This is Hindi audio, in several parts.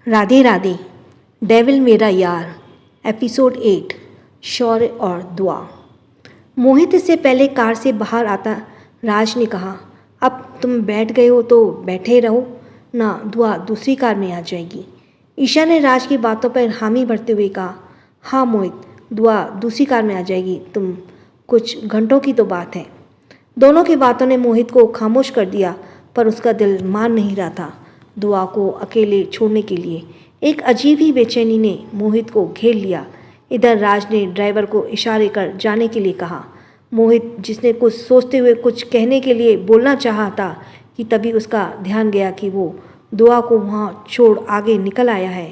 राधे राधे। डेविल मेरा यार, एपिसोड 8। शौर्य और दुआ। मोहित इससे पहले कार से बाहर आता राज ने कहा, अब तुम बैठ गए हो तो बैठे रहो ना, दुआ दूसरी कार में आ जाएगी। ईशा ने राज की बातों पर हामी भरते हुए कहा, हाँ मोहित, दुआ दूसरी कार में आ जाएगी, तुम कुछ घंटों की तो बात है। दोनों की बातों ने मोहित को खामोश कर दिया, पर उसका दिल मान नहीं रहा था दुआ को अकेले छोड़ने के लिए। एक अजीब ही बेचैनी ने मोहित को घेर लिया। इधर राज ने ड्राइवर को इशारे कर जाने के लिए कहा। मोहित, जिसने कुछ सोचते हुए कुछ कहने के लिए बोलना चाहा था कि तभी उसका ध्यान गया कि वो दुआ को वहाँ छोड़ आगे निकल आया है।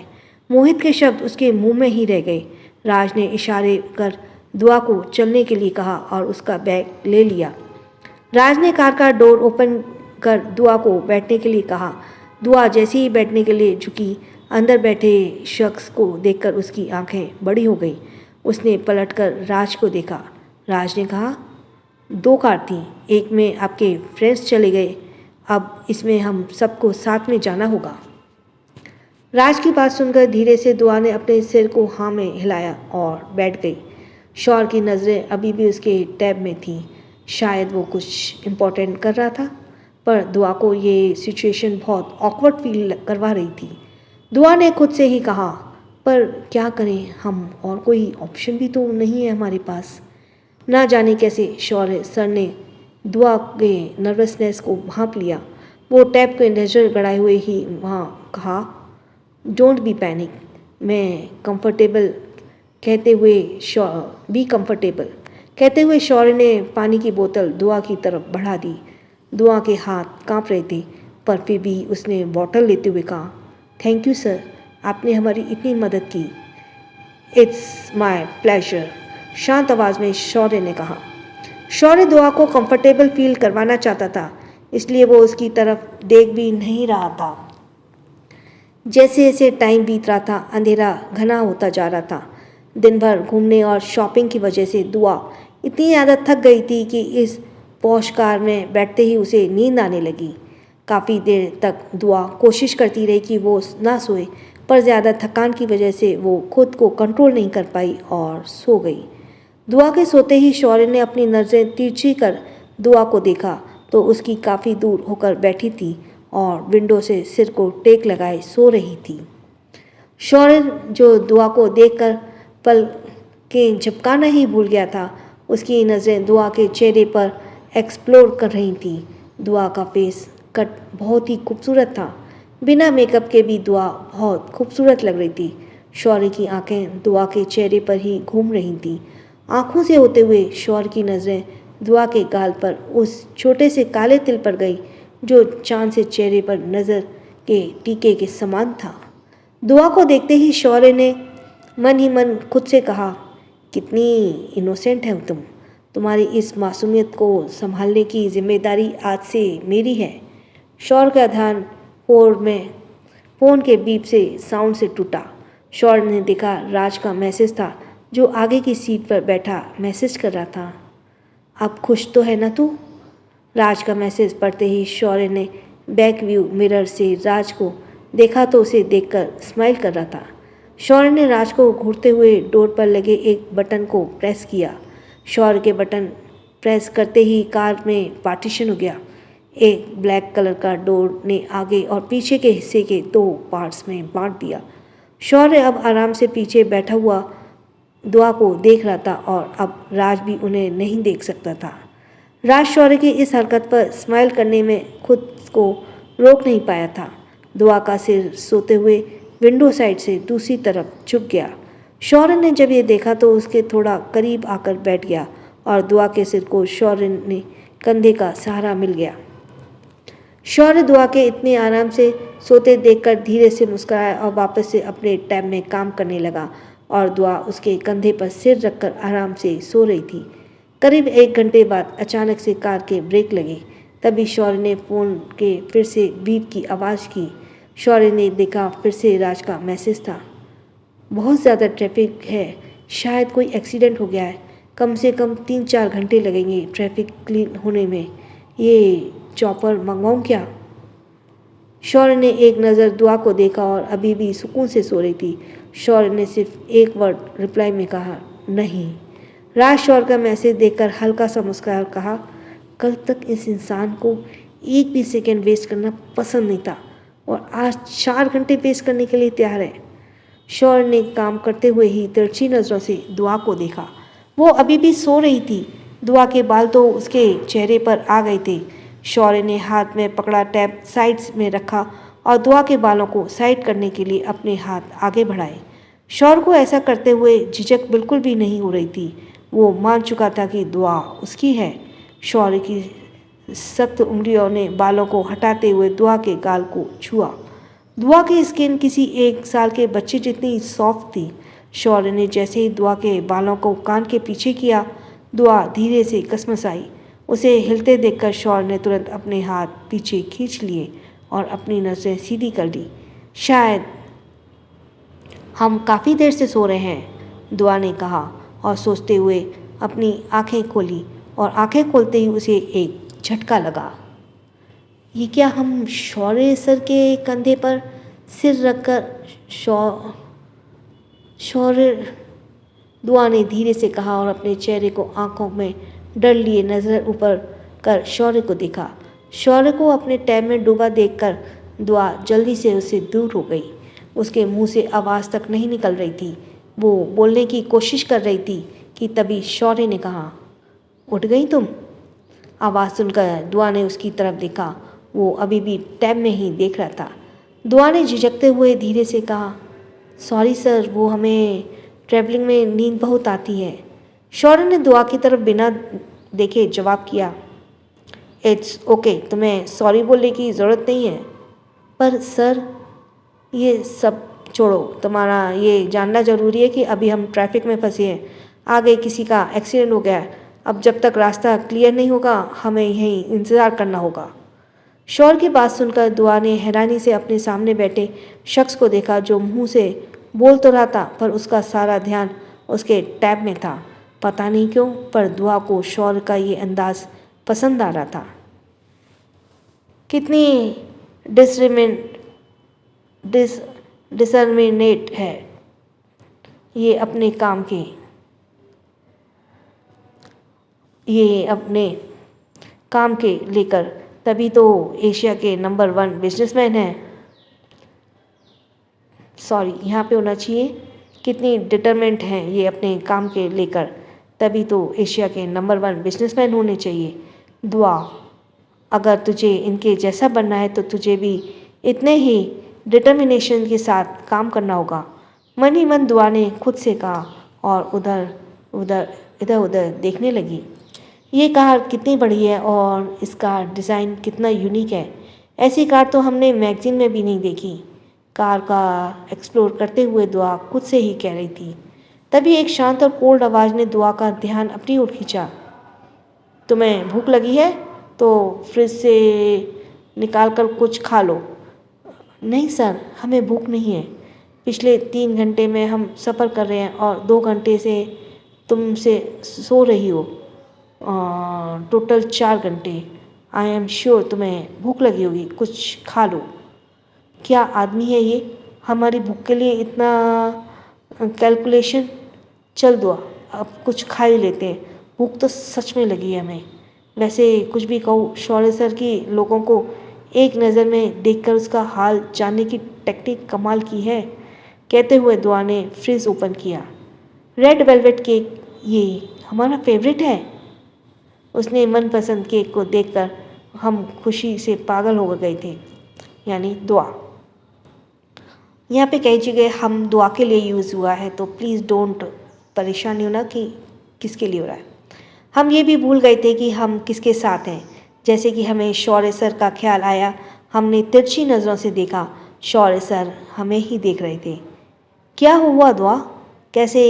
मोहित के शब्द उसके मुंह में ही रह गए। राज ने इशारे कर दुआ को चलने के लिए कहा और उसका बैग ले लिया। राज ने कार का डोर ओपन कर दुआ को बैठने के लिए कहा। दुआ जैसे ही बैठने के लिए झुकी, अंदर बैठे शख्स को देखकर उसकी आंखें बड़ी हो गई। उसने पलटकर राज को देखा। राज ने कहा, दो कार थी, एक में आपके फ्रेंड्स चले गए, अब इसमें हम सबको साथ में जाना होगा। राज की बात सुनकर धीरे से दुआ ने अपने सिर को हाँ में हिलाया और बैठ गई। शौर की नज़रें अभी भी उसके टैब में थीं। शायद वो कुछ इम्पोर्टेंट कर रहा था, पर दुआ को ये सिचुएशन बहुत ऑकवर्ड फील करवा रही थी। दुआ ने खुद से ही कहा, पर क्या करें हम, और कोई ऑप्शन भी तो नहीं है हमारे पास। ना जाने कैसे शौर्य सर ने दुआ के नर्वसनेस को भांप लिया। वो टैब को नज़र गड़ाए हुए ही वहाँ कहा, डोंट बी पैनिक, मैं कंफर्टेबल कहते हुए बी कंफर्टेबल कहते हुए शौर्य ने पानी की बोतल दुआ की तरफ बढ़ा दी। दुआ के हाथ कांप रहे थे, पर फिर भी उसने बोतल लेते हुए कहा, थैंक यू सर, आपने हमारी इतनी मदद की। इट्स माय प्लेजर, शांत आवाज़ में शौर्य ने कहा। शौर्य दुआ को कंफर्टेबल फील करवाना चाहता था, इसलिए वो उसकी तरफ देख भी नहीं रहा था। जैसे जैसे टाइम बीत रहा था, अंधेरा घना होता जा रहा था। दिन भर घूमने और शॉपिंग की वजह से दुआ इतनी ज़्यादा थक गई थी कि इस पॉश कार में बैठते ही उसे नींद आने लगी। काफ़ी देर तक दुआ कोशिश करती रही कि वो ना सोए, पर ज़्यादा थकान की वजह से वो खुद को कंट्रोल नहीं कर पाई और सो गई। दुआ के सोते ही शौर्य ने अपनी नज़रें तिरछी कर दुआ को देखा तो उसकी काफ़ी दूर होकर बैठी थी और विंडो से सिर को टेक लगाए सो रही थी। शौर्य, जो दुआ को देखकर पल के झपकाना ही भूल गया था, उसकी नज़रें दुआ के चेहरे पर एक्सप्लोर कर रही थी। दुआ का फेस कट बहुत ही खूबसूरत था। बिना मेकअप के भी दुआ बहुत खूबसूरत लग रही थी। शौर्य की आंखें दुआ के चेहरे पर ही घूम रही थीं। आंखों से होते हुए शौर्य की नज़रें दुआ के गाल पर उस छोटे से काले तिल पर गई जो चांद से चेहरे पर नज़र के टीके के समान था। दुआ को देखते ही शौर्य ने मन ही मन खुद से कहा, कितनी इनोसेंट है तुम, तुम्हारी इस मासूमियत को संभालने की जिम्मेदारी आज से मेरी है। शौर्य का ध्यान फ़ोन के बीप से साउंड से टूटा। शौर्य ने देखा राज का मैसेज था, जो आगे की सीट पर बैठा मैसेज कर रहा था। अब खुश तो है ना तू? राज का मैसेज पढ़ते ही शौर्य ने बैक व्यू मिरर से राज को देखा तो उसे देखकर स्माइल कर रहा था। शौर्य ने राज को घूरते हुए डोर पर लगे एक बटन को प्रेस किया। शौर्य के बटन प्रेस करते ही कार में पार्टीशन हो गया। एक ब्लैक कलर का डोर ने आगे और पीछे के हिस्से के दो पार्ट्स में बांट दिया। शौर्य अब आराम से पीछे बैठा हुआ दुआ को देख रहा था और अब राज भी उन्हें नहीं देख सकता था। राज शौर्य की इस हरकत पर स्माइल करने में खुद को रोक नहीं पाया था। दुआ का सिर सोते हुए विंडो साइड से दूसरी तरफ झुक गया। शौर्य ने जब ये देखा तो उसके थोड़ा करीब आकर बैठ गया और दुआ के सिर को शौर्य ने कंधे का सहारा मिल गया। शौर्य दुआ के इतने आराम से सोते देखकर धीरे से मुस्कुराया और वापस से अपने टैब में काम करने लगा और दुआ उसके कंधे पर सिर रखकर आराम से सो रही थी। करीब 1 घंटे बाद अचानक से कार के ब्रेक लगे। तभी शौर्य ने फ़ोन के फिर से बीप की आवाज़ की। शौर्य ने देखा फिर से राज का मैसेज था। बहुत ज़्यादा ट्रैफिक है, शायद कोई एक्सीडेंट हो गया है, कम से कम 3-4 घंटे लगेंगे ट्रैफिक क्लीन होने में। ये चॉपर मंगवाऊँ क्या? शौर्य ने एक नज़र दुआ को देखा और अभी भी सुकून से सो रही थी। शौर्य ने सिर्फ एक वर्ड रिप्लाई में कहा, नहीं। राज शौर्य का मैसेज देखकर हल्का सा मुस्कुराया और कहा, कल तक इस इंसान को एक भी सेकंड वेस्ट करना पसंद नहीं था और आज 4 घंटे वेस्ट करने के लिए तैयार है। शौर्य ने काम करते हुए ही तिरछी नज़रों से दुआ को देखा। वो अभी भी सो रही थी। दुआ के बाल तो उसके चेहरे पर आ गए थे। शौर्य ने हाथ में पकड़ा टैब साइड्स में रखा और दुआ के बालों को साइड करने के लिए अपने हाथ आगे बढ़ाए। शौर्य को ऐसा करते हुए झिझक बिल्कुल भी नहीं हो रही थी। वो मान चुका था कि दुआ उसकी है। शौर्य की सख्त उंगलियों ने बालों को हटाते हुए दुआ के गाल को छुआ। दुआ की स्किन किसी 1 साल के बच्चे जितनी सॉफ्ट थी। शौर्य ने जैसे ही दुआ के बालों को कान के पीछे किया, दुआ धीरे से कसमसाई। उसे हिलते देखकर शौर्य ने तुरंत अपने हाथ पीछे खींच लिए और अपनी नज़रें सीधी कर ली। शायद हम काफ़ी देर से सो रहे हैं, दुआ ने कहा और सोचते हुए अपनी आंखें खोली और आंखें खोलते ही उसे एक झटका लगा। ये क्या हम शौर्य सर के कंधे पर सिर रखकर शौर्य, दुआ ने धीरे से कहा और अपने चेहरे को आंखों में डर लिए नज़र ऊपर कर शौर्य को देखा। शौर्य को अपने टैब में डूबा देखकर दुआ जल्दी से उससे दूर हो गई। उसके मुंह से आवाज़ तक नहीं निकल रही थी। वो बोलने की कोशिश कर रही थी कि तभी शौर्य ने कहा, उठ गई तुम? आवाज़ सुनकर दुआ ने उसकी तरफ देखा। वो अभी भी टैब में ही देख रहा था। दुआ ने झिझकते हुए धीरे से कहा, सॉरी सर, वो हमें ट्रैवलिंग में नींद बहुत आती है। शौर्य ने दुआ की तरफ बिना देखे जवाब किया, इट्स ओके, तुम्हें सॉरी बोलने की ज़रूरत नहीं है। पर सर, ये सब छोड़ो, तुम्हारा ये जानना ज़रूरी है कि अभी हम ट्रैफिक में फंसे हैं। आगे किसी का एक्सीडेंट हो गया है। अब जब तक रास्ता क्लियर नहीं होगा हमें यहीं इंतज़ार करना होगा। शौर्य की बात सुनकर दुआ ने हैरानी से अपने सामने बैठे शख्स को देखा, जो मुंह से बोल तो रहा था पर उसका सारा ध्यान उसके टैब में था। पता नहीं क्यों, पर दुआ को शौर्य का ये अंदाज पसंद आ रहा था। कितनी डिटरमिनेट है ये अपने काम के लेकर, तभी तो एशिया के नंबर 1 बिजनेसमैन हैं। सॉरी, यहाँ पे होना चाहिए, कितनी डिटरमेंट हैं ये अपने काम के लेकर, तभी तो एशिया के नंबर 1 बिजनेसमैन होने चाहिए। दुआ, अगर तुझे इनके जैसा बनना है तो तुझे भी इतने ही डिटर्मिनेशन के साथ काम करना होगा। मन ही मन दुआ ने खुद से कहा और इधर उधर देखने लगी। ये कार कितनी बड़ी है और इसका डिज़ाइन कितना यूनिक है। ऐसी कार तो हमने मैगज़ीन में भी नहीं देखी। कार का एक्सप्लोर करते हुए दुआ खुद से ही कह रही थी। तभी एक शांत और कोल्ड आवाज़ ने दुआ का ध्यान अपनी ओर खींचा। तुम्हें भूख लगी है तो फ्रिज से निकाल कर कुछ खा लो। नहीं सर, हमें भूख नहीं है। पिछले 3 घंटे में हम सफ़र कर रहे हैं और 2 घंटे से तुमसे सो रही हो, टोटल 4 घंटे। आई एम श्योर तुम्हें भूख लगी होगी, कुछ खा लो। क्या आदमी है ये, हमारी भूख के लिए इतना कैलकुलेशन। चल दुआ, अब कुछ खा ही लेते हैं, भूख तो सच में लगी है हमें। वैसे कुछ भी कहो, शौर्य सर की लोगों को एक नज़र में देखकर उसका हाल जानने की टेक्निक कमाल की है। कहते हुए दुआ ने फ्रिज ओपन किया। रेड वेलवेट केक ये हमारा फेवरेट है। उसने मनपसंद केक को देखकर हम खुशी से पागल हो गए थे, यानी दुआ। यहाँ पे कई जगह हम दुआ के लिए यूज़ हुआ है, तो प्लीज़ डोंट परेशान होना कि किसके लिए हो रहा है। हम ये भी भूल गए थे कि हम किसके साथ हैं। जैसे कि हमें शौर्य सर का ख्याल आया, हमने तिरछी नज़रों से देखा। शौर्य सर हमें ही देख रहे थे। क्या हुआ दुआ, कैसे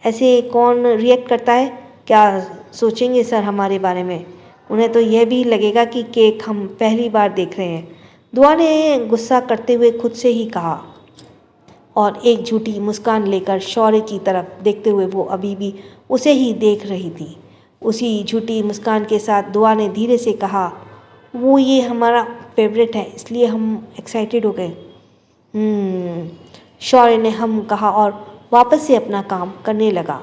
ऐसे कौन रिएक्ट करता है? क्या सोचेंगे सर हमारे बारे में? उन्हें तो यह भी लगेगा कि केक हम पहली बार देख रहे हैं, दुआ ने गुस्सा करते हुए खुद से ही कहा और एक झूठी मुस्कान लेकर शौर्य की तरफ देखते हुए वो अभी भी उसे ही देख रही थी। उसी झूठी मुस्कान के साथ दुआ ने धीरे से कहा, वो ये हमारा फेवरेट है, इसलिए हम एक्साइटेड हो गए। शौर्य ने हम कहा और वापस से अपना काम करने लगा।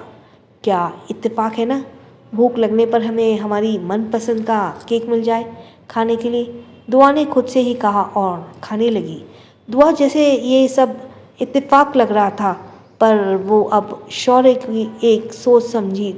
क्या इत्तेफाक है ना, भूख लगने पर हमें हमारी मनपसंद का केक मिल जाए खाने के लिए, दुआ ने खुद से ही कहा और खाने लगी। दुआ जैसे ये सब इत्तेफाक लग रहा था, पर वो अब शौर्य की एक सोच समझी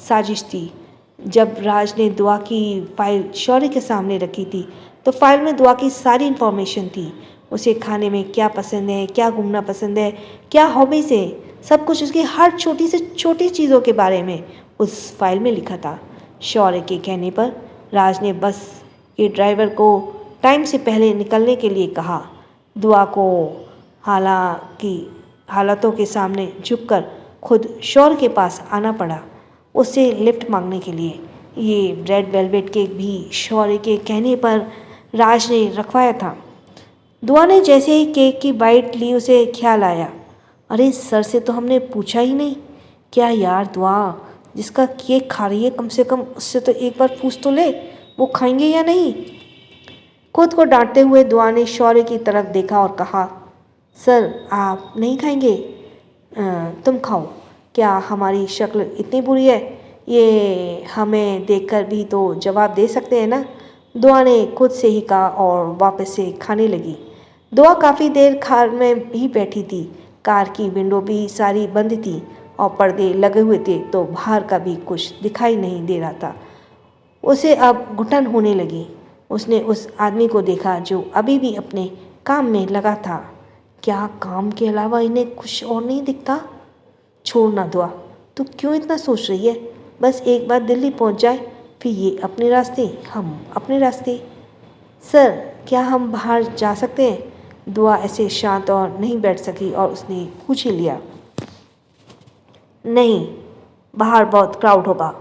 साजिश थी। जब राज ने दुआ की फाइल शौर्य के सामने रखी थी, तो फाइल में दुआ की सारी इन्फॉर्मेशन थी। उसे खाने में क्या पसंद है, क्या घूमना पसंद है, क्या हॉबीज़ है, सब कुछ उसकी हर छोटी से छोटी चीज़ों के बारे में उस फाइल में लिखा था। शौर्य के कहने पर राज ने बस के ड्राइवर को टाइम से पहले निकलने के लिए कहा। दुआ को हालातों के सामने झुककर खुद शौर्य के पास आना पड़ा, उससे लिफ्ट मांगने के लिए। ये रेड वेलवेट केक भी शौर्य के कहने पर राज ने रखवाया था। दुआ ने जैसे ही केक की बाइट ली, उसे ख्याल आया, अरे सर से तो हमने पूछा ही नहीं। क्या यार दुआ, जिसका केक खा रही है, कम से कम उससे तो एक बार पूछ तो ले, वो खाएंगे या नहीं। खुद को डांटते हुए दुआ ने शौर्य की तरफ देखा और कहा, सर आप नहीं खाएंगे? तुम खाओ, क्या हमारी शक्ल इतनी बुरी है? ये हमें देखकर भी तो जवाब दे सकते हैं ना, दुआ ने खुद से ही कहा और वापस से खाने लगी। दुआ काफ़ी देर कार में ही बैठी थी। कार की विंडो भी सारी बंद थी और पर्दे लगे हुए थे, तो बाहर का भी कुछ दिखाई नहीं दे रहा था। उसे अब घुटन होने लगी। उसने उस आदमी को देखा जो अभी भी अपने काम में लगा था। क्या काम के अलावा इन्हें कुछ और नहीं दिखता? छोड़ ना दुआ, तू क्यों इतना सोच रही है? बस एक बार दिल्ली पहुंच जाए, फिर ये अपने रास्ते, हम अपने रास्ते। सर क्या हम बाहर जा सकते हैं? दुआ ऐसे शांत और नहीं बैठ सकी और उसने पूछ ही लिया। नहीं, बाहर बहुत क्राउड होगा,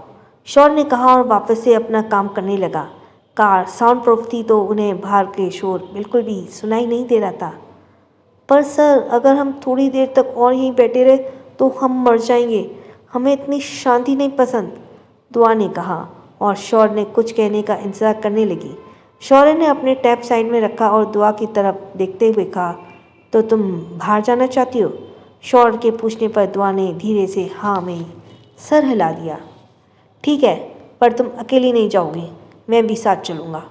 शौर्य ने कहा और वापस से अपना काम करने लगा। कार साउंड प्रूफ थी, तो उन्हें बाहर के शोर बिल्कुल भी सुनाई नहीं दे रहा था। पर सर अगर हम थोड़ी देर तक और यहीं बैठे रहे तो हम मर जाएंगे, हमें इतनी शांति नहीं पसंद, दुआ ने कहा और शौर्य ने कुछ कहने का इंतज़ार करने लगी। शौर्य ने अपने टैब साइड में रखा और दुआ की तरफ देखते हुए कहा, तो तुम बाहर जाना चाहती हो? शौर्य के पूछने पर दुआ ने धीरे से हाँ में सर हिला दिया। ठीक है, पर तुम अकेली नहीं जाओगी, मैं भी साथ चलूँगा।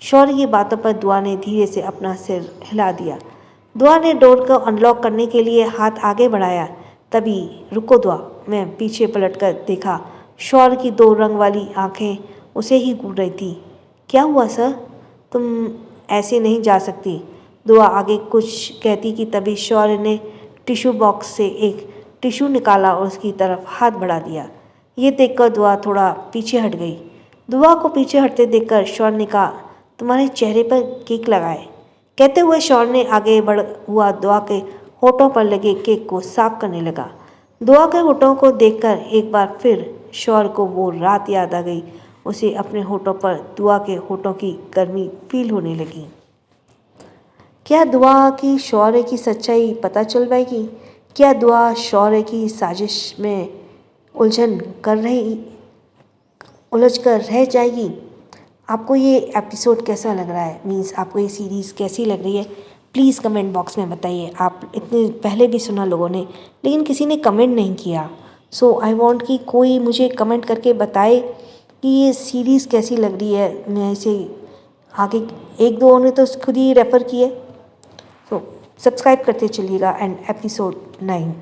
शौर्य की बातों पर दुआ ने धीरे से अपना सिर हिला दिया। दुआ ने डोर को अनलॉक करने के लिए हाथ आगे बढ़ाया, तभी रुको दुआ, मैं पीछे पलटकर देखा। शौर्य की दो रंग वाली आंखें उसे ही घूर रही थी। क्या हुआ सर? तुम ऐसे नहीं जा सकती, दुआ आगे कुछ कहती कि तभी शौर्य ने टिश्यू बॉक्स से एक टिश्यू निकाला और उसकी तरफ हाथ बढ़ा दिया। ये देखकर दुआ थोड़ा पीछे हट गई। दुआ को पीछे हटते देखकर शौर्य ने कहा, तुम्हारे चेहरे पर केक लगाए। कहते हुए शौर्य ने आगे बढ़ हुआ दुआ के होठों पर लगे केक को साफ करने लगा। दुआ के होठों को देखकर एक बार फिर शौर्य को वो रात याद आ गई। उसे अपने होठों पर दुआ के होठों की गर्मी फील होने लगी। क्या दुआ की शौर्य की सच्चाई पता चल पाएगी? क्या दुआ शौर्य की साजिश में उलझ कर रह जाएगी? आपको ये एपिसोड कैसा लग रहा है, मीन्स आपको ये सीरीज़ कैसी लग रही है? प्लीज़ कमेंट बॉक्स में बताइए। आप इतने पहले भी सुना लोगों ने, लेकिन किसी ने कमेंट नहीं किया। सो आई वांट कि कोई मुझे कमेंट करके बताए कि ये सीरीज़ कैसी लग रही है। मैं इसे आगे, एक दो ने तो खुद ही रेफ़र किए, तो सब्सक्राइब करते चलिएगा। एंड एपिसोड 9,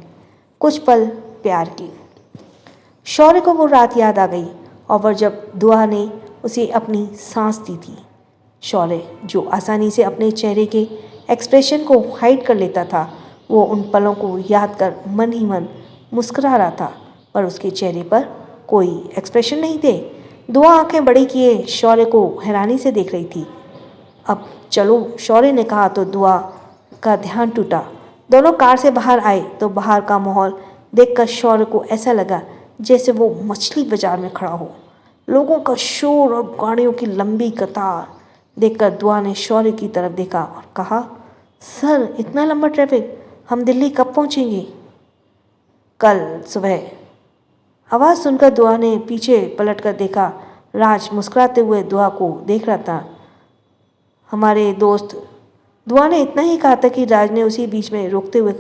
कुछ पल प्यार की। शौर्य को वो रात याद आ गई और वह जब दुआ ने उसे अपनी सांस दी थी। शौर्य जो आसानी से अपने चेहरे के एक्सप्रेशन को हाइड कर लेता था, वो उन पलों को याद कर मन ही मन मुस्कुरा रहा था, पर उसके चेहरे पर कोई एक्सप्रेशन नहीं थे। दुआ आंखें बड़ी किए शौर्य को हैरानी से देख रही थी। अब चलो, शौर्य ने कहा तो दुआ का ध्यान टूटा। दोनों कार से बाहर आए तो बाहर का माहौल देखकर शौर्य को ऐसा लगा जैसे वो मछली बाजार में खड़ा हो। लोगों का शोर और गाड़ियों की लंबी कतार देखकर दुआ ने शौर्य की तरफ देखा और कहा, सर इतना लंबा ट्रैफिक, हम दिल्ली कब पहुंचेंगे? कल सुबह। आवाज़ सुनकर दुआ ने पीछे पलटकर देखा। राज मुस्कुराते हुए दुआ को देख रहा था। हमारे दोस्त। दुआ ने इतना ही कहा था कि राज ने उसी बीच में रोकते हुए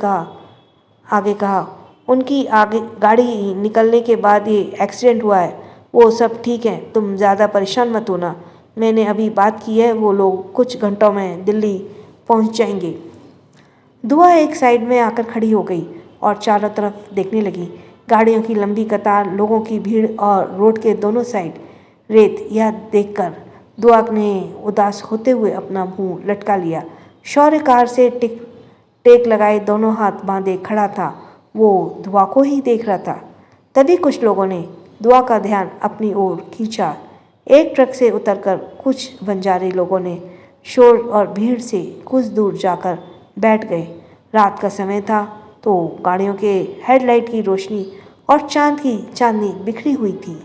आगे कहा, उनकी आगे गाड़ी निकलने के बाद ये एक्सीडेंट हुआ है, वो सब ठीक है, तुम ज़्यादा परेशान मत होना। मैंने अभी बात की है, वो लोग कुछ घंटों में दिल्ली पहुंच जाएंगे। दुआ एक साइड में आकर खड़ी हो गई और चारों तरफ देखने लगी। गाड़ियों की लंबी कतार, लोगों की भीड़ और रोड के दोनों साइड रेत। यह देखकर दुआ ने उदास होते हुए अपना मुंह लटका लिया। शौर्य कार से टेक लगाए दोनों हाथ बांधे खड़ा था। वो दुआ को ही देख रहा था। तभी कुछ लोगों ने दुआ का ध्यान अपनी ओर खींचा। एक ट्रक से उतरकर कुछ बंजारे लोगों ने शोर और भीड़ से कुछ दूर जाकर बैठ गए। रात का समय था तो गाड़ियों के हेडलाइट की रोशनी और चांद की चांदनी बिखरी हुई थी।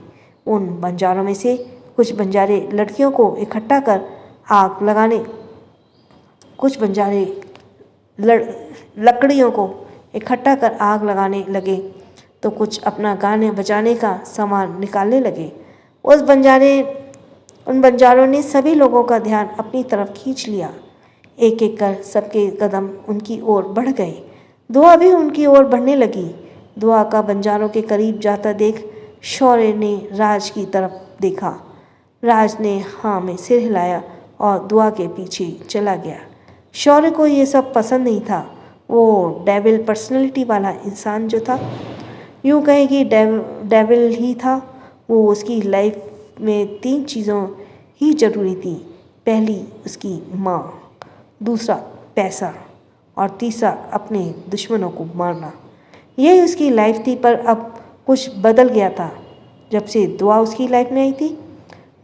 उन बंजारों में से कुछ बंजारे लड़कियों को इकट्ठा कर आग लगाने कुछ बंजारे लकड़ियों को इकट्ठा कर आग लगाने लगे तो कुछ अपना गाने बजाने का सामान निकालने लगे। उन बंजारों ने सभी लोगों का ध्यान अपनी तरफ खींच लिया। एक एक कर सबके कदम उनकी ओर बढ़ गए। दुआ भी उनकी ओर बढ़ने लगी। दुआ का बंजारों के करीब जाता देख शौर्य ने राज की तरफ देखा। राज ने हाँ में सिर हिलाया और दुआ के पीछे चला गया। शौर्य को ये सब पसंद नहीं था। वो डेविल पर्सनैलिटी वाला इंसान जो था, यूँ कहें कि डेविल ही था। वो उसकी लाइफ में 3 चीज़ों ही ज़रूरी थी। पहली उसकी माँ, दूसरा पैसा और तीसरा अपने दुश्मनों को मारना। यही उसकी लाइफ थी। पर अब कुछ बदल गया था जब से दुआ उसकी लाइफ में आई थी।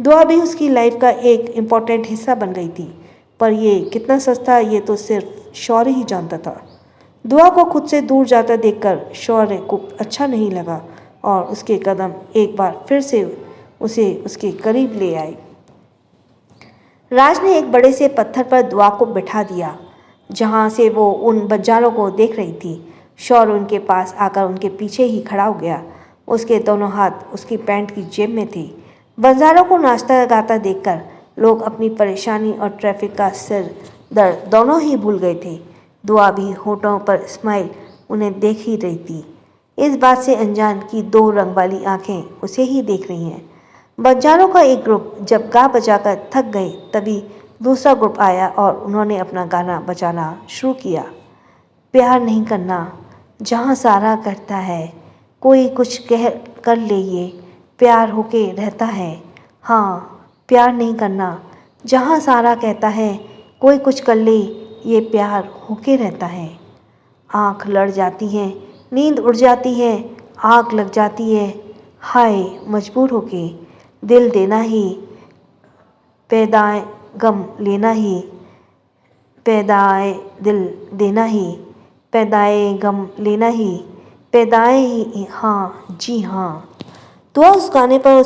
दुआ भी उसकी लाइफ का एक इम्पॉर्टेंट हिस्सा बन गई थी। पर ये कितना सच था ये तो सिर्फ शौर्य ही जानता था। दुआ को खुद से दूर जाता देखकर शौर्य को अच्छा नहीं लगा और उसके कदम एक बार फिर से उसे उसके करीब ले आए। राज ने एक बड़े से पत्थर पर दुआ को बिठा दिया जहाँ से वो उन बंजारों को देख रही थी। शौर्य उनके पास आकर उनके पीछे ही खड़ा हो गया। उसके दोनों हाथ उसकी पैंट की जेब में थे। बंजारों को नाचता गाता देखकर लोग अपनी परेशानी और ट्रैफिक का सिर दर्द दोनों ही भूल गए थे। दुआ भी होठों पर स्माइल उन्हें देख ही रही थी, इस बात से अनजान कि 2 रंग वाली आंखें उसे ही देख रही हैं। बंजारों का एक ग्रुप जब गा बजाकर थक गए तभी दूसरा ग्रुप आया और उन्होंने अपना गाना बजाना शुरू किया। प्यार नहीं करना जहाँ सारा करता है, कोई कुछ कह कर ले ये प्यार होके रहता है। हाँ, प्यार नहीं करना जहाँ सारा कहता है, कोई कुछ कर ले ये प्यार होके रहता है। आँख लड़ जाती है, नींद उड़ जाती है, आग लग जाती है, हाय मजबूर होके दिल देना ही, पैदाए गम लेना ही, पैदाए दिल देना ही, पैदाए गम लेना ही, पैदाए ही, हाँ जी हाँ। तो उस गाने पर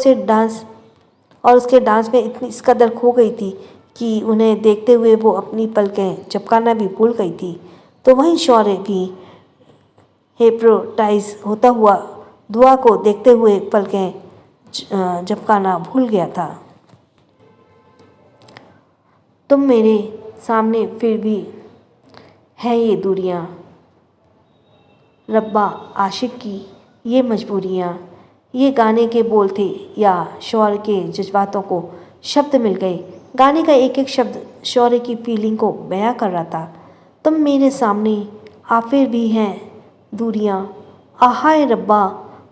उसके डांस में इतनी इस कदर खो गई थी कि उन्हें देखते हुए वो अपनी पलकें झपकाना भी भूल गई थी। तो वहीं शौर्य भी हिप्नोटाइज होता हुआ दुआ को देखते हुए पलकें झपकाना भूल गया था। तुम मेरे सामने फिर भी है ये दूरियां, रब्बा आशिक की ये मजबूरियां। ये गाने के बोल थे या शौर्य के जज्बातों को शब्द मिल गए। गाने का एक एक शब्द शौर्य की फीलिंग को बयां कर रहा था। तुम मेरे सामने आ फिर भी हैं दूरियां, आहाय रब्बा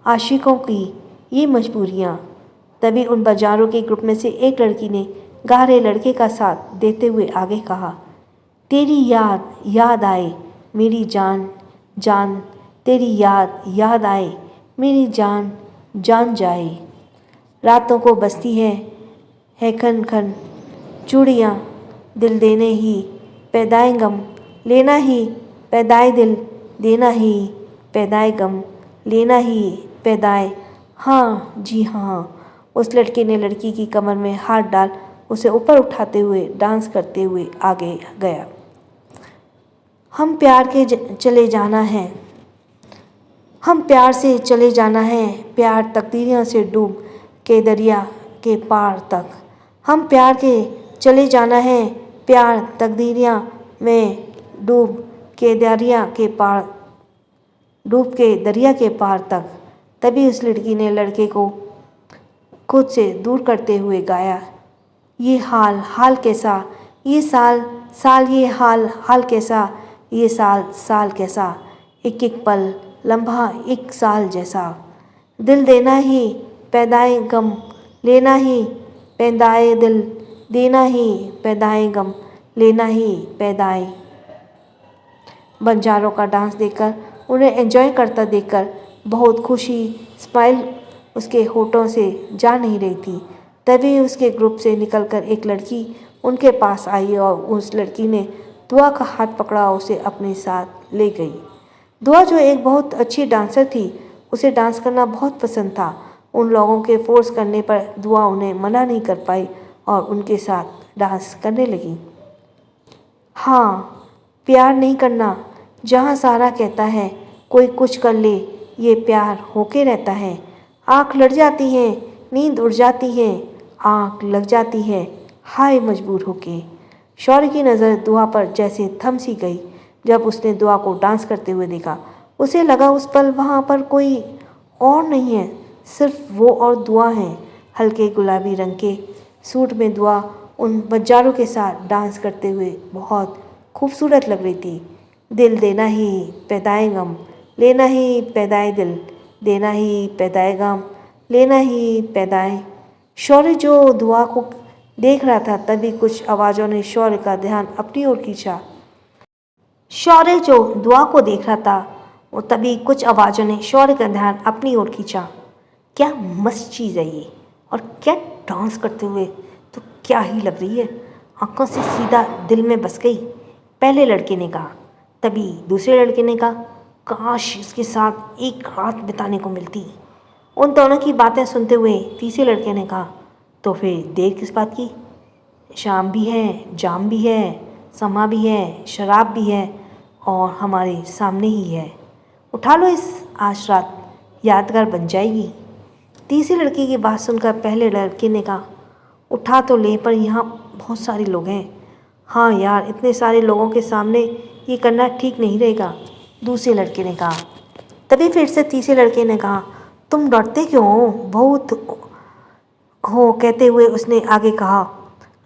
आशिकों की ये मजबूरियां। तभी उन बाजारों के ग्रुप में से एक लड़की ने गा रहे लड़के का साथ देते हुए आगे कहा, तेरी याद आए मेरी जान जान, तेरी याद आए मेरी जान जान जाए। रातों को बसती है खन खन चूड़ियाँ, दिल देने ही पैदाए गम लेना ही, पैदाए दिल देना ही, पैदाए गम लेना ही, पैदाए हाँ जी हाँ। उस लड़के ने लड़की की कमर में हाथ डाल उसे ऊपर उठाते हुए डांस करते हुए आगे गया। हम प्यार के चले जाना है, हम प्यार से चले जाना है, प्यार तकदीरों से डूब के दरिया के पार तक। हम प्यार के चले जाना है, प्यार तकदीरियाँ में डूब के दरिया के पार तक। तभी उस लड़की ने लड़के को खुद से दूर करते हुए गाया, ये हाल हाल कैसा, ये साल साल, ये हाल हाल कैसा, ये साल साल कैसा, एक एक पल लम्हा एक साल जैसा। दिल देना ही पैदाए गम लेना ही पैदाए दिल देना ही पैदाए गम लेना ही पैदाए। बंजारों का डांस देखकर, उन्हें एंजॉय करता देखकर बहुत खुशी स्माइल उसके होठों से जा नहीं रही थी। तभी उसके ग्रुप से निकलकर एक लड़की उनके पास आई और उस लड़की ने दुआ का हाथ पकड़ा, उसे अपने साथ ले गई। दुआ जो एक बहुत अच्छी डांसर थी, उसे डांस करना बहुत पसंद था। उन लोगों के फोर्स करने पर दुआ उन्हें मना नहीं कर पाई और उनके साथ डांस करने लगी। हाँ, प्यार नहीं करना, जहाँ सारा कहता है कोई कुछ कर ले, ये प्यार होके रहता है। आँख लड़ जाती है, नींद उड़ जाती है, आँख लग जाती है, हाय मजबूर होके। शौर्य की नज़र दुआ पर जैसे थम सी गई जब उसने दुआ को डांस करते हुए देखा। उसे लगा उस पल वहाँ पर कोई और नहीं है, सिर्फ वो और दुआ है। हल्के गुलाबी रंग के सूट में दुआ उन बंजारों के साथ डांस करते हुए बहुत खूबसूरत लग रही थी। दिल देना ही पैदाए गम लेना ही पैदाए दिल देना ही पैदाए गम लेना ही पैदाए। शौर्य जो दुआ को देख रहा था, तभी कुछ आवाज़ों ने शौर्य का ध्यान अपनी ओर खींचा। शौर्य जो दुआ को देख रहा था, वो तभी कुछ आवाज़ों ने शौर्य का ध्यान अपनी ओर खींचा। क्या मस्त चीज़ है ये, और क्या डांस करते हुए तो क्या ही लग रही है, आंखों से सीधा दिल में बस गई, पहले लड़के ने कहा। तभी दूसरे लड़के ने कहा, काश इसके साथ एक रात बिताने को मिलती। उन दोनों की बातें सुनते हुए तीसरे लड़के ने कहा, तो फिर देर किस बात की, शाम भी है, जाम भी है, समा भी है, शराब भी है और हमारे सामने ही है। उठा लो इस, आज रात यादगार बन जाएगी। तीसरी लड़की की बात सुनकर पहले लड़के ने कहा, उठा तो ले, पर यहाँ बहुत सारे लोग हैं। हाँ यार, इतने सारे लोगों के सामने ये करना ठीक नहीं रहेगा, दूसरे लड़के ने कहा। तभी फिर से तीसरे लड़के ने कहा, तुम डरते क्यों हो, बहुत हो, कहते हुए उसने आगे कहा,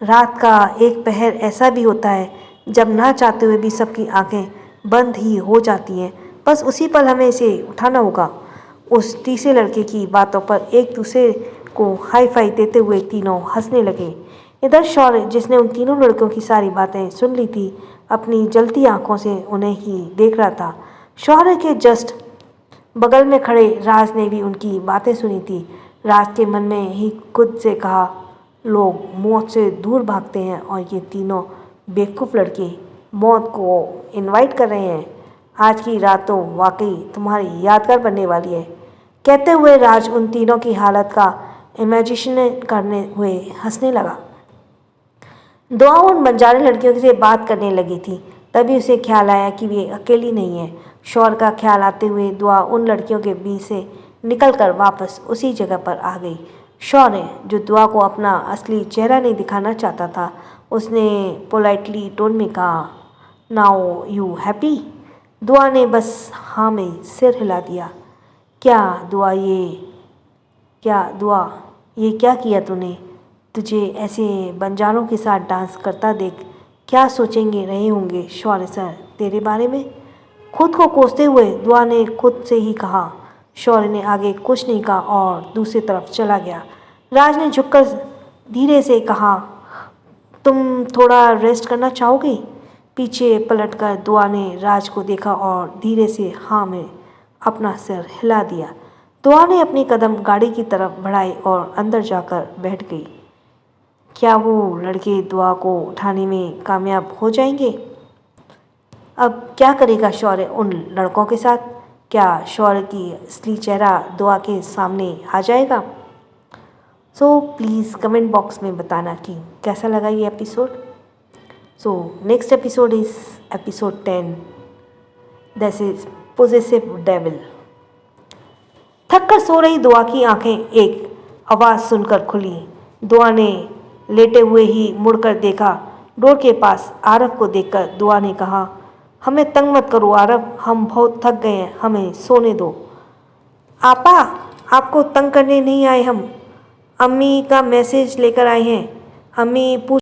रात का एक पहर ऐसा भी होता है जब ना चाहते हुए भी सबकी आंखें बंद ही हो जाती हैं, बस उसी पल हमें इसे उठाना होगा। उस तीसरे लड़के की बातों पर एक दूसरे को हाई फाई देते हुए तीनों हंसने लगे। इधर शौर्य, जिसने उन तीनों लड़कों की सारी बातें सुन ली थी, अपनी जलती आंखों से उन्हें ही देख रहा था। शौर्य के जस्ट बगल में खड़े राज ने भी उनकी बातें सुनी थी। राज के मन में ही खुद से कहा, लोग मौत से दूर भागते हैं और ये तीनों बेवकूफ़ लड़के मौत को इनवाइट कर रहे हैं। आज की रात तो वाकई तुम्हारी यादगार बनने वाली है। कहते हुए राज उन तीनों की हालत का इमेजिनेशन करने हुए हंसने लगा। दुआ उन बंजारे लड़कियों से बात करने लगी थी। तभी उसे ख्याल आया कि वे अकेली नहीं है। शौर्य का ख्याल आते हुए दुआ उन लड़कियों के बीच से निकलकर वापस उसी जगह पर आ गई। शौर्य, जो दुआ को अपना असली चेहरा नहीं दिखाना चाहता था, उसने पोलाइटली टोन में कहा, नाउ यू हैप्पी। दुआ ने बस हाँ में सिर हिला दिया। क्या दुआ, ये क्या किया तूने? तुझे ऐसे बंजारों के साथ डांस करता देख क्या सोचेंगे रहे होंगे शौर्य सर तेरे बारे में? खुद को कोसते हुए दुआ ने खुद से ही कहा। शौर्य ने आगे कुछ नहीं कहा और दूसरी तरफ चला गया। राज ने झुककर धीरे से कहा, तुम थोड़ा रेस्ट करना चाहोगे? पीछे पलटकर दुआ ने राज को देखा और धीरे से हाँ में अपना सिर हिला दिया। दुआ ने अपनी कदम गाड़ी की तरफ बढ़ाए और अंदर जाकर बैठ गई। क्या वो लड़के दुआ को उठाने में कामयाब हो जाएंगे? अब क्या करेगा शौर्य उन लड़कों के साथ? क्या शौर्य की असली चेहरा दुआ के सामने आ जाएगा? सो प्लीज़ कमेंट बॉक्स में बताना कि कैसा लगा ये episode. So next episode is episode 10, this is possessive devil. थक कर सो रही दुआ की आंखें एक आवाज़ सुनकर खुली। दुआ ने लेटे हुए ही मुड़कर देखा। डोर के पास आरव को देखकर दुआ ने कहा, हमें तंग मत करो आरव, हम बहुत थक गए हैं, हमें सोने दो। आपा, आपको तंग करने नहीं आए हम, अम्मी का मैसेज लेकर आए हैं। अम्मी पूछ